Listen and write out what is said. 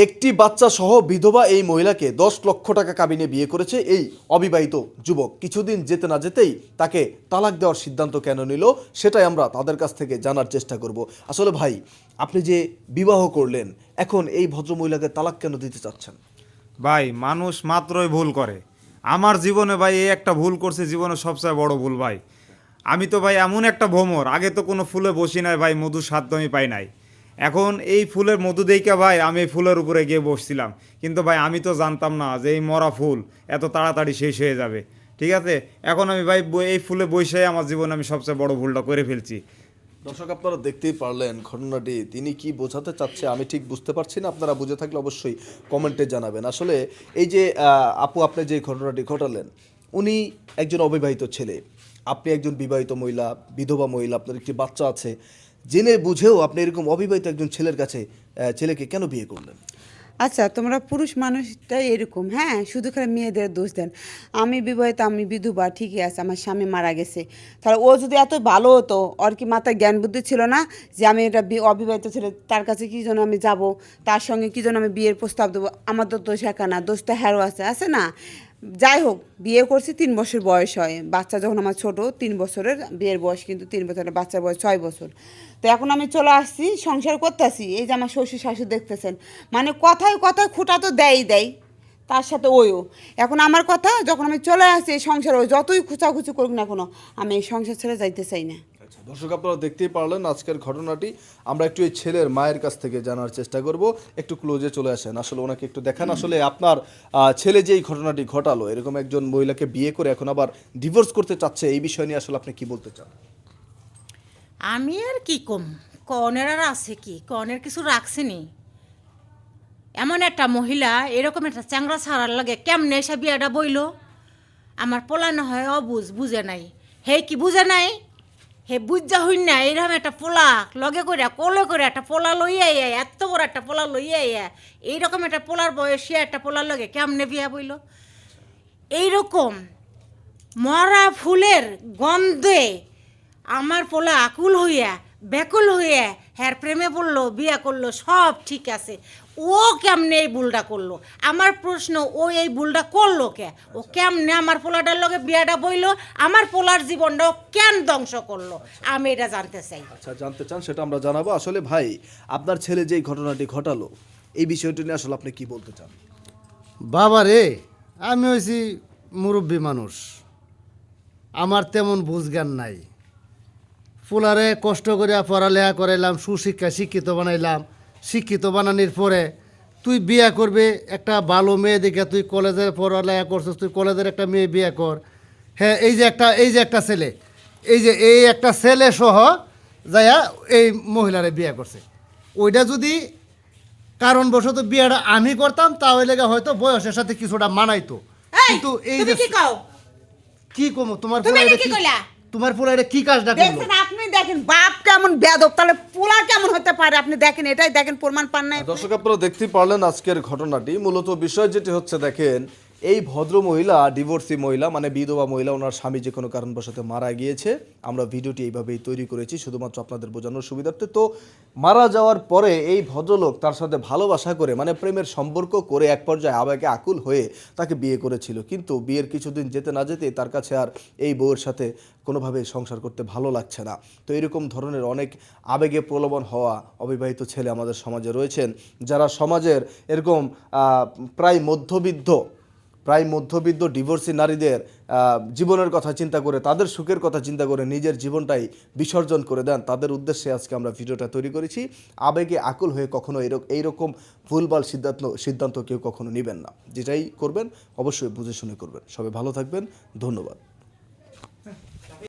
একটি বাচ্চা সহ বিধবা এই মহিলাকে 10 লক্ষ টাকা কাবিনে বিয়ে করেছে এই অবিবাহিত যুবক। কিছুদিন যেতে না যেতেই তাকে তালাক দেওয়ার সিদ্ধান্ত কেন নিল সেটাই আমরা তাদের কাছ থেকে জানার চেষ্টা করব। আসলে ভাই, আপনি যে বিবাহ করলেন, এখন এই ভদ্রমহিলাকে তালাক কেন দিতে চাচ্ছেন? ভাই, মানুষ মাত্রই ভুল করে। আমার জীবনে ভাই এই একটা ভুল করছে, জীবনে সবচেয়ে বড় ভুল ভাই। আমি তো ভাই এমন একটা ভ্রমর, আগে তো কোনো ফুলে বসি নাই ভাই, মধু স্বাদ তো আমি পাই নাই। এখন এই ফুলের মধু দেইকা ভাই আমি এই ফুলের উপরে গিয়ে বসছিলাম, কিন্তু ভাই আমি তো জানতাম না যে এই মরা ফুল এত তাড়াতাড়ি শেষ হয়ে যাবে। ঠিক আছে, এখন আমি ভাই এই ফুলে বসে আমার জীবনে আমি সবচেয়ে বড় ভুলটা করে ফেলছি। দর্শক, আপনারা দেখতেই পারলেন ঘটনাটি তিনি কি বোঝাতে চাচ্ছে আমি ঠিক বুঝতে পারছি না। আপনারা বুঝে থাকলে অবশ্যই কমেন্টে জানাবেন। আসলে এই যে আপু আপনি যে ঘটনাটি ঘটালেন, উনি একজন অবিবাহিত ছেলে, আপনি একজন বিবাহিত মহিলা, বিধবা মহিলা, আপনার একটি বাচ্চা আছে। জেনে বুঝেও আপনি এরকম অবিবাহিত একজন ছেলের কাছে ছেলেকে কেন বিয়ে করলেন? আচ্ছা, তোমরা পুরুষ মানুষটাই এরকম, হ্যাঁ, শুধু খালি মেয়েদের দোষ দেন। আমি বিবাহিত, আমি বিধবা, ঠিকই আছে, আমার স্বামী মারা গেছে। তাহলে ও যদি এত ভালো হতো, ওর কি মাথায় জ্ঞান বুদ্ধি ছিল না যে আমি এটা অবিবাহিত ছেলে, তার কাছে কী জন্য আমি যাব, তার সঙ্গে কী জন্য আমি বিয়ের প্রস্তাব দেবো? আমার তো দোষ একা না, দোষটা হ্যারো আছে না? যাই হোক, বিয়ে করছি 3 বছর বয়স হয়, বাচ্চা যখন আমার ছোট 3 বছরের, বিয়ের বয়স কিন্তু 3 বছরের, বাচ্চার বয়স 6 বছর। তো এখন আমি চলে আসছি, সংসার করতেছি। এই যে আমার শ্বশুর শাশুড়ি দেখতেছেন, মানে কথায় কথায় খুঁটা তো দেয়, তার সাথে ওইও। এখন আমার কথা, যখন আমি চলে আসছি এই সংসার, ওই যতই খুচাখুচি করুক না কোনো, আমি এই সংসার ছেড়ে যাইতে চাই না। আচ্ছা দর্শক, আপনারা দেখতেই পারলেন আজকের ঘটনাটি। আমরা একটু এই ছেলের মায়ের কাছ থেকে জানার চেষ্টা করব। একটু ক্লোজে চলে আসেন, আসলে ওনাকে একটু দেখান। আসলে আপনার ছেলে যে এই ঘটনাটি ঘটালো, এরকম একজন মহিলাকে বিয়ে করে এখন আবার ডিভোর্স করতে চাচ্ছে, এই বিষয় নিয়ে আসলে আপনি কি বলতে চান? আমি আর কি কম, কনের আর আছে কি, কনের কিছু রাখছিনি। এমন একটা মহিলা এরকম একটা চ্যাংরা ছাড়ার লাগে কেমনে এসে বিয়াটা বইল? আমার পোলা না হয় বুঝে নাই। হে কি বুঝে নাই? হে বুঝা হই না, এরকম একটা পোলা লগে করে কোলে করে একটা পোলা লইয়া এত বড় একটা পোলা লইয়া এইরকম একটা পোলার বয়সী একটা পোলার লগে কেমনে বিয়া বইল? এইরকম মরা ফুলের গন্ধে আমার পোলা আকুল হইয়া ব্যাকুল হইয়া হ্যার প্রেমে পড়লো, বিয়া করলো, সব ঠিক আছে। ও কেমনে এই ভুলটা করলো? আমার প্রশ্ন, ও এই ভুলটা করলো কে? ও কেমনে আমার পোলাটার লগে বিয়াটা বইলো? আমার পোলার জীবনটাও কেন ধ্বংস করলো? আমি এটা জানতে চাই। আচ্ছা, জানতে চান, সেটা আমরা জানাবো। আসলে ভাই, আপনার ছেলে যেই ঘটনাটি ঘটালো, এই বিষয়টি নিয়ে আসলে আপনি কি বলতে চান? বাবা রে, আমি হয়েছি মুরব্বী মানুষ, আমার তেমন বুঝজ্ঞান নাই। ফুলারে কষ্ট করে পড়ালেখা করাইলাম, সুশিক্ষা শিক্ষিত বানাইলাম। শিক্ষিত বানানোর পরে তুই বিয়ে করবে একটা ভালো মেয়ে দেখে, তুই কলেজের পড়ালেখা করছিস, তুই কলেজের একটা মেয়ে বিয়ে কর। হ্যাঁ, এই যে একটা ছেলে, এই একটা ছেলে সহ যাইয়া এই মহিলারে বিয়ে করছে। ওইটা যদি কারণবশত বিয়েটা আমি করতাম, তাহলে হয়তো বয়সের সাথে কিছুটা মানাইতো। কিন্তু এই যে কি কমো, তোমার পোলা এটা কি কাজটা করলো? দেখছেন আপনি, দেখেন বাপ কেমন বেয়াদব, তাহলে পোলা কেমন হতে পারে? আপনি দেখেন, এটাই দেখেন, প্রমাণ পান নাই? দর্শক, আপনারা দেখতেই পারলেন আজকের ঘটনাটি। মূলত বিষয় যেটি হচ্ছে, দেখেন, এই ভদ্র মহিলা ডিভোর্সি মহিলা, মানে বিধবা মহিলা, ওনার স্বামী যে কোনো কারণবশত মারা গিয়েছে। আমরা ভিডিওটি এইভাবেই তৈরি করেছি শুধুমাত্র আপনাদের বোঝানোর সুবিধার্থে। তো মারা যাওয়ার পরে এই ভদ্রলোক তার সাথে ভালোবাসা করে, মানে প্রেমের সম্পর্ক করে, এক পর্যায়ে আবেগে আকুল হয়ে তাকে বিয়ে করেছিল। কিন্তু বিয়ের কিছুদিন যেতে না যেতে তার কাছে আর এই বউয়ের সাথে কোনোভাবে সংসার করতে ভালো লাগছে না। তো এরকম ধরনের অনেক আবেগে প্রলোভন হওয়া অবিবাহিত ছেলে আমাদের সমাজে রয়েছেন, যারা সমাজের এরকম প্রায় মধ্যবিত্ত ডিভোর্সি নারীদের জীবনের কথা চিন্তা করে, তাদের সুখের কথা চিন্তা করে নিজের জীবনটাই বিসর্জন করে দেন। তাদের উদ্দেশ্যে আজকে আমরা ভিডিওটা তৈরি করেছি। আবেগে আকুল হয়ে কখনো এইরকম ভুলভাল সিদ্ধান্ত কেউ কখনো নেবেন না। যেটাই করবেন অবশ্যই বুঝে শুনে করবেন। সবাই ভালো থাকবেন, ধন্যবাদ।